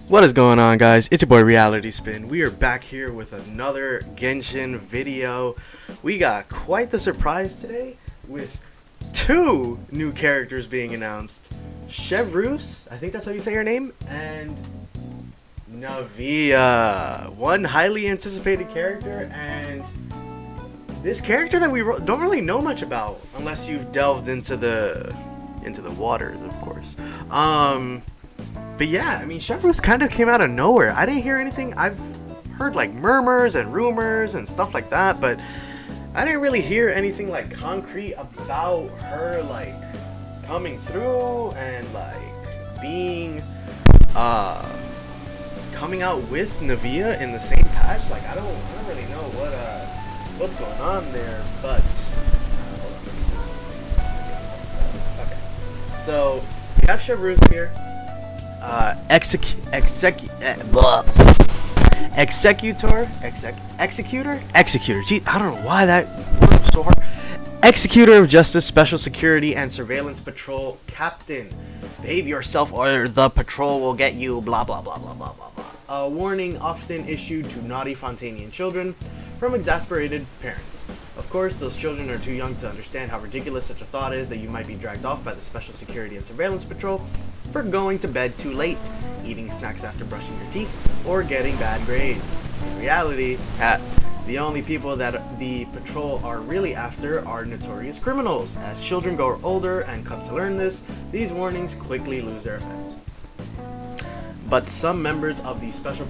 What is going on, guys? It's your boy Reality Spin. We are back here with another Genshin video. We got quite the surprise today with two new characters being announced. Chevreuse, I think that's how you say her name, and Navia. One highly anticipated character, and this character that we don't really know much about unless you've delved into the waters, of course. But yeah, I mean, Chevreuse kind of came out of nowhere. I didn't hear anything. I've heard like murmurs and rumors and stuff like that, but I didn't really hear anything like concrete about her like coming through and like being coming out with Navia in the same patch. Like I don't really know what's going on there, but hold on, let me just get this all set up. Okay. So we have Chevreuse here. Executor. Gee, I don't know why that word was so hard. Executor of Justice, Special Security, and Surveillance Patrol Captain. Behave yourself or the patrol will get you, blah blah blah blah blah blah blah. A warning often issued to naughty Fontanian children from exasperated parents. Of course, those children are too young to understand how ridiculous such a thought is that you might be dragged off by the Special Security and Surveillance Patrol for going to bed too late, eating snacks after brushing your teeth, or getting bad grades. In reality, the only people that the patrol are really after are notorious criminals. As children grow older and come to learn this, these warnings quickly lose their effect. But some members of the Special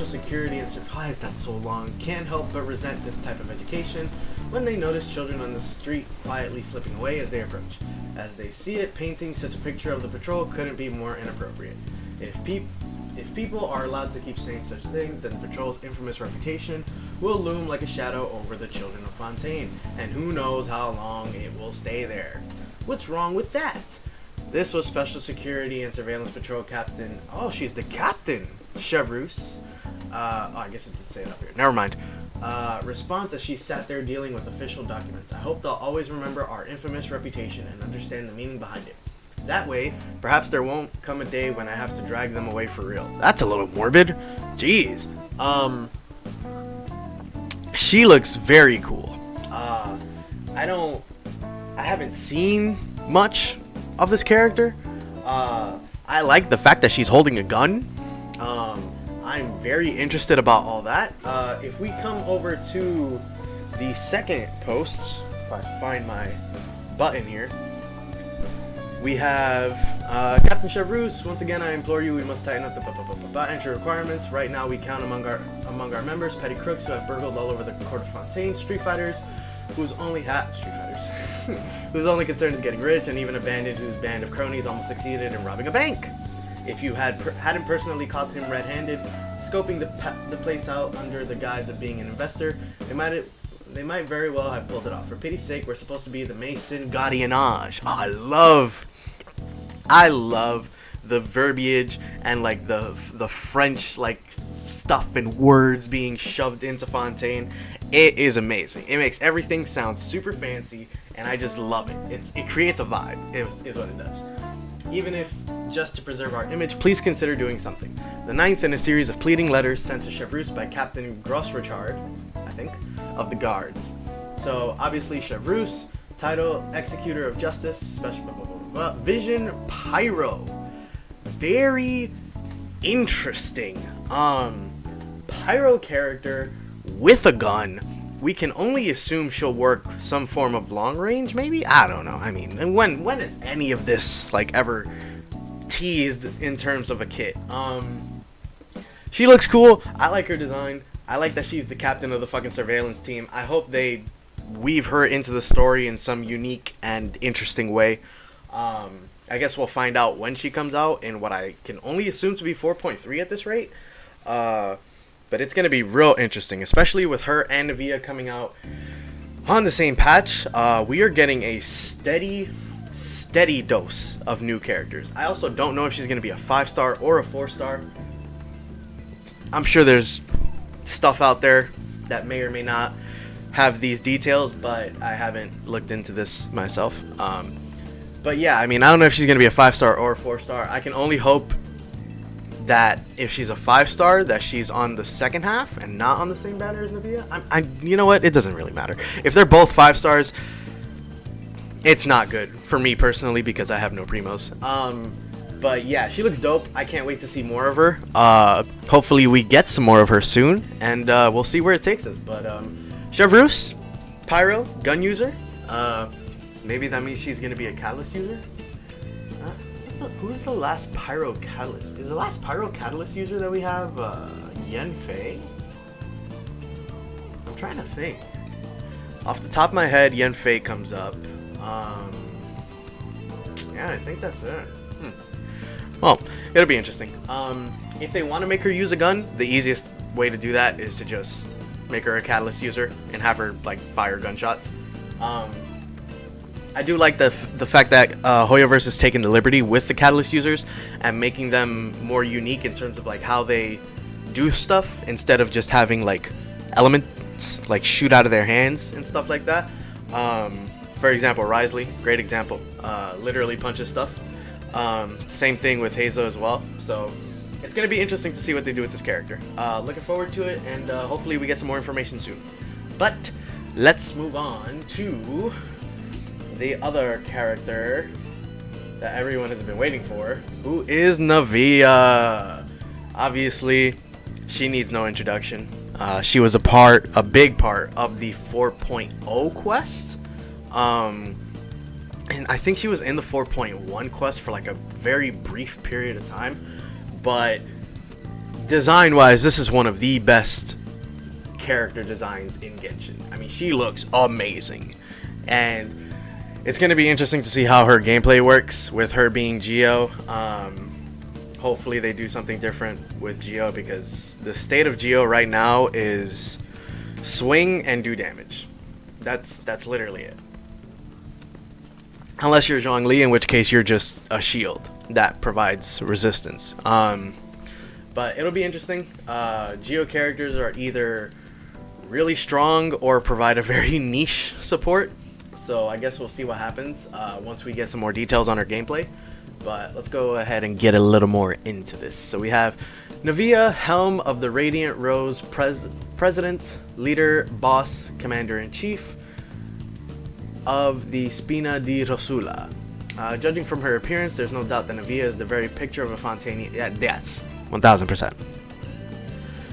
Security and Surveillance, that's so long, can't help but resent this type of education when they notice children on the street quietly slipping away as they approach. As they see it, painting such a picture of the patrol couldn't be more inappropriate. If people are allowed to keep saying such things, then the patrol's infamous reputation will loom like a shadow over the children of Fontaine, and who knows how long it will stay there. What's wrong with that? This was Special Security and Surveillance Patrol Captain. Oh, she's the captain, Chevreuse. I guess it did say it up here. Never mind. Response as she sat there dealing with official documents. I hope they'll always remember our infamous reputation and understand the meaning behind it. That way, perhaps there won't come a day when I have to drag them away for real. That's a little morbid. Jeez. She looks very cool. I haven't seen much of this character. I like the fact that she's holding a gun. I'm very interested about all that. If we come over to the second post, if I find my button here, we have Captain Chevreuse. Once again, I implore you, we must tighten up the entry requirements. Right now, we count among our members petty crooks who have burgled all over the court of Fontaine, street fighters whose only whose only concern is getting rich, and even a bandit whose band of cronies almost succeeded in robbing a bank. If you hadn't personally caught him red-handed, scoping the place out under the guise of being an investor, they might very well have pulled it off. For pity's sake, we're supposed to be the Mason Gardiennage. Oh, I love the verbiage and like the French like stuff and words being shoved into Fontaine. It is amazing. It makes everything sound super fancy, and I just love it. It creates a vibe. Is what it does. Even if just to preserve our image, please consider doing something. The ninth in a series of pleading letters sent to Chevreuse by Captain Grossrichard, I think, of the Guards. So obviously Chevreuse, title Executor of Justice, special Vision Pyro. Very interesting. Pyro character with a gun. We can only assume she'll work some form of long range, maybe? I don't know. I mean, and when is any of this like ever teased in terms of a kit? She looks cool. I like her design. I like that she's the captain of the fucking surveillance team. I hope they weave her into the story in some unique and interesting way. I guess we'll find out when she comes out in what I can only assume to be 4.3 at this rate. But it's going to be real interesting, especially with her and Navia coming out on the same patch. We are getting a steady dose of new characters. I also don't know if she's going to be a 5-star or a 4-star. I'm sure there's stuff out there that may or may not have these details, but I haven't looked into this myself. But yeah, I mean, I don't know if she's going to be a 5-star or a 4-star. I can only hope that if she's a 5-star, that she's on the second half and not on the same banner as Navia. You know what? It doesn't really matter. If they're both 5-stars, it's not good for me personally because I have no primos. But yeah, she looks dope. I can't wait to see more of her. Hopefully we get some more of her soon, and we'll see where it takes us. But Chevreuse, Pyro, gun user. Maybe that means she's gonna be a catalyst user. Who's the last Pyro Catalyst? Is the last Pyro Catalyst user that we have Yanfei? I'm trying to think. Off the top of my head, Yanfei comes up. Yeah, I think that's it. Well, it'll be interesting. If they want to make her use a gun, the easiest way to do that is to just make her a Catalyst user and have her like fire gunshots. I do like the fact that Hoyoverse is taking the liberty with the Catalyst users and making them more unique in terms of like how they do stuff instead of just having like elements like shoot out of their hands and stuff like that. For example, Risley, great example, literally punches stuff. Same thing with Hazo as well. So it's going to be interesting to see what they do with this character. Looking forward to it, and hopefully we get some more information soon. But let's move on to the other character that everyone has been waiting for, who is Navia. Obviously, she needs no introduction. She was a big part of the 4.0 quest. And I think she was in the 4.1 quest for like a very brief period of time. But design-wise, this is one of the best character designs in Genshin. I mean, she looks amazing. And it's going to be interesting to see how her gameplay works with her being Geo. Hopefully they do something different with Geo, because the state of Geo right now is swing and do damage. That's literally it. Unless you're Zhongli, in which case you're just a shield that provides resistance. But it'll be interesting. Geo characters are either really strong or provide a very niche support. So I guess we'll see what happens once we get some more details on her gameplay. But let's go ahead and get a little more into this. So we have Navia, Helm of the Radiant Rose, President, Leader, Boss, Commander-in-Chief of the Spina di Rosula. Judging from her appearance, there's no doubt that Navia is the very picture of a Fontaine. Yeah, yes, 1000%.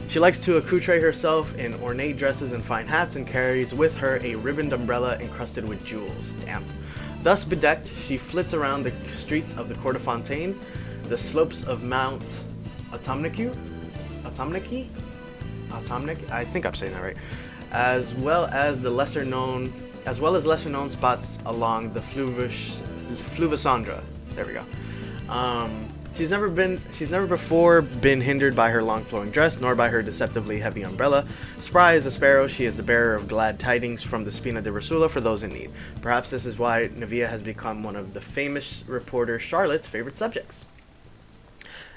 She likes to accoutre herself in ornate dresses and fine hats, and carries with her a ribboned umbrella encrusted with jewels. Damn. Thus bedecked, she flits around the streets of the Court of Fontaine, the slopes of Mount Automniki, I think I'm saying that right, as well as lesser known spots along the Fluvasandra. There we go. She's never before been hindered by her long flowing dress, nor by her deceptively heavy umbrella. Spry as a sparrow, she is the bearer of glad tidings from the Spina di Rosula for those in need. Perhaps this is why Navia has become one of the famous reporter Charlotte's favorite subjects.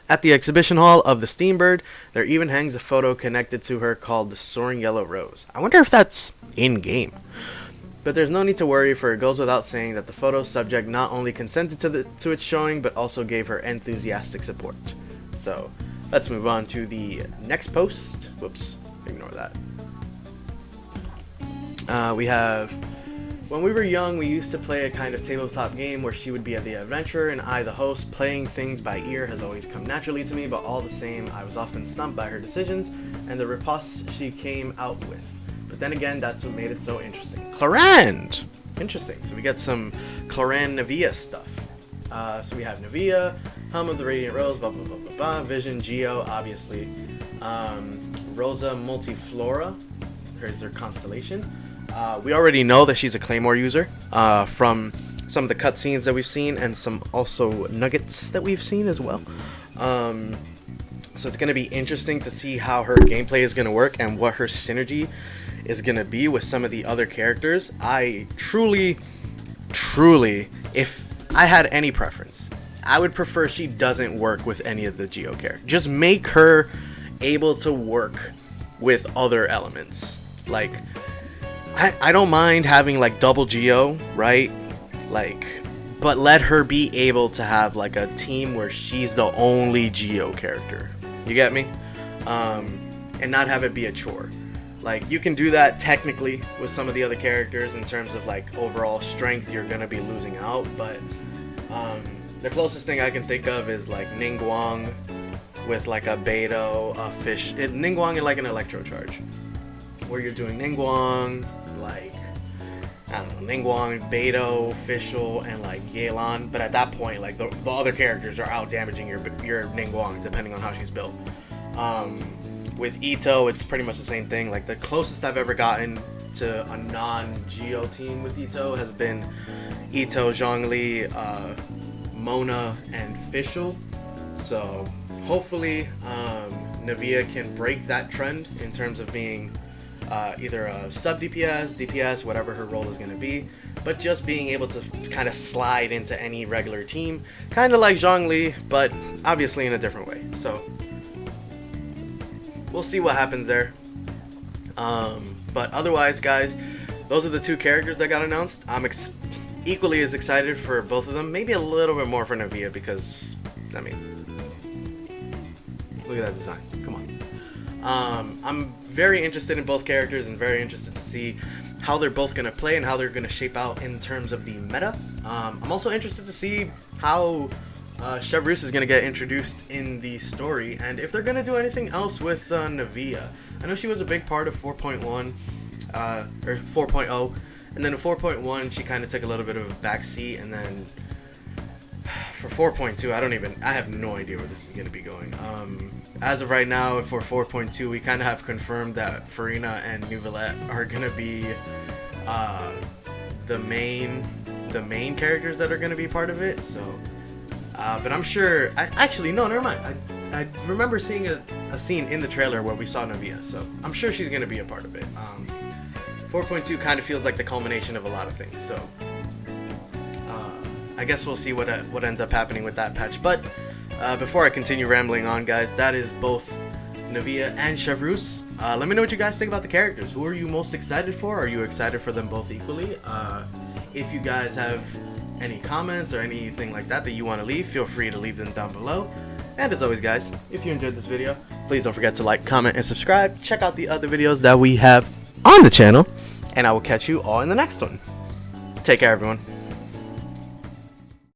At the exhibition hall of the Steambird, there even hangs a photo connected to her called the Soaring Yellow Rose. I wonder if that's in-game. But there's no need to worry, for it goes without saying that the photo subject not only consented to its showing, but also gave her enthusiastic support. So, let's move on to the next post. Whoops, ignore that. We have, when we were young, we used to play a kind of tabletop game where she would be the adventurer and I the host. Playing things by ear has always come naturally to me, but all the same, I was often stumped by her decisions and the riposte she came out with. But then again, that's what made it so interesting. Clarand! Interesting. So we got some Clarand Navia stuff. So we have Navia, Helm of the Radiant Rose, blah, blah, blah, blah, blah. Vision, Geo, obviously. Rosa Multiflora. Here's her constellation. We already know that she's a Claymore user from some of the cutscenes that we've seen and some also nuggets that we've seen as well. So it's going to be interesting to see how her gameplay is going to work and what her synergy is going to be with some of the other characters. I truly, if I had any preference, I would prefer she doesn't work with any of the Geo characters. Just make her able to work with other elements. Like, I don't mind having like double Geo, right? Like but let her be able to have like a team where she's the only Geo character. You get me? And not have it be a chore. Like, you can do that technically with some of the other characters in terms of like overall strength. You're gonna be losing out, but the closest thing I can think of is like Ningguang with like a Beidou, a fish. Ningguang and like an electro charge, where you're doing Ningguang, like, I don't know, Ningguang, Beidou, Fischl, and like Yelan. But at that point, like the other characters are out damaging your Ningguang, depending on how she's built. With Ito, it's pretty much the same thing. Like, the closest I've ever gotten to a non-Geo team with Ito has been Ito, Zhongli, Mona, and Fischl. So hopefully Navia can break that trend in terms of being either a sub DPS, whatever her role is going to be, but just being able to kind of slide into any regular team, kind of like Zhongli, but obviously in a different way. So we'll see what happens there. But otherwise, guys, those are the two characters that got announced. I'm equally as excited for both of them. Maybe a little bit more for Navia because, I mean, look at that design. Come on. I'm very interested in both characters and very interested to see how they're both going to play and how they're going to shape out in terms of the meta. I'm also interested to see how Chevreuse is going to get introduced in the story, and if they're going to do anything else with Navia. I know she was a big part of 4.1 or 4.0, and then in 4.1 she kind of took a little bit of a backseat, and then for 4.2 I have no idea where this is going to be going. As of right now, for 4.2 we kind of have confirmed that Farina and Neuvillette are going to be the main characters that are going to be part of it. So but I'm sure, no, never mind. I remember seeing a scene in the trailer where we saw Navia, so I'm sure she's going to be a part of it. 4.2 kind of feels like the culmination of a lot of things, so I guess we'll see what ends up happening with that patch. But before I continue rambling on, guys, that is both Navia and Chevreuse. Let me know what you guys think about the characters. Who are you most excited for? Are you excited for them both equally? If you guys have any comments or anything like that you want to leave, feel free to leave them down below. And as always, guys, if you enjoyed this video, please don't forget to like, comment, and subscribe. Check out the other videos that we have on the channel, and I will catch you all in the next one. Take care, everyone.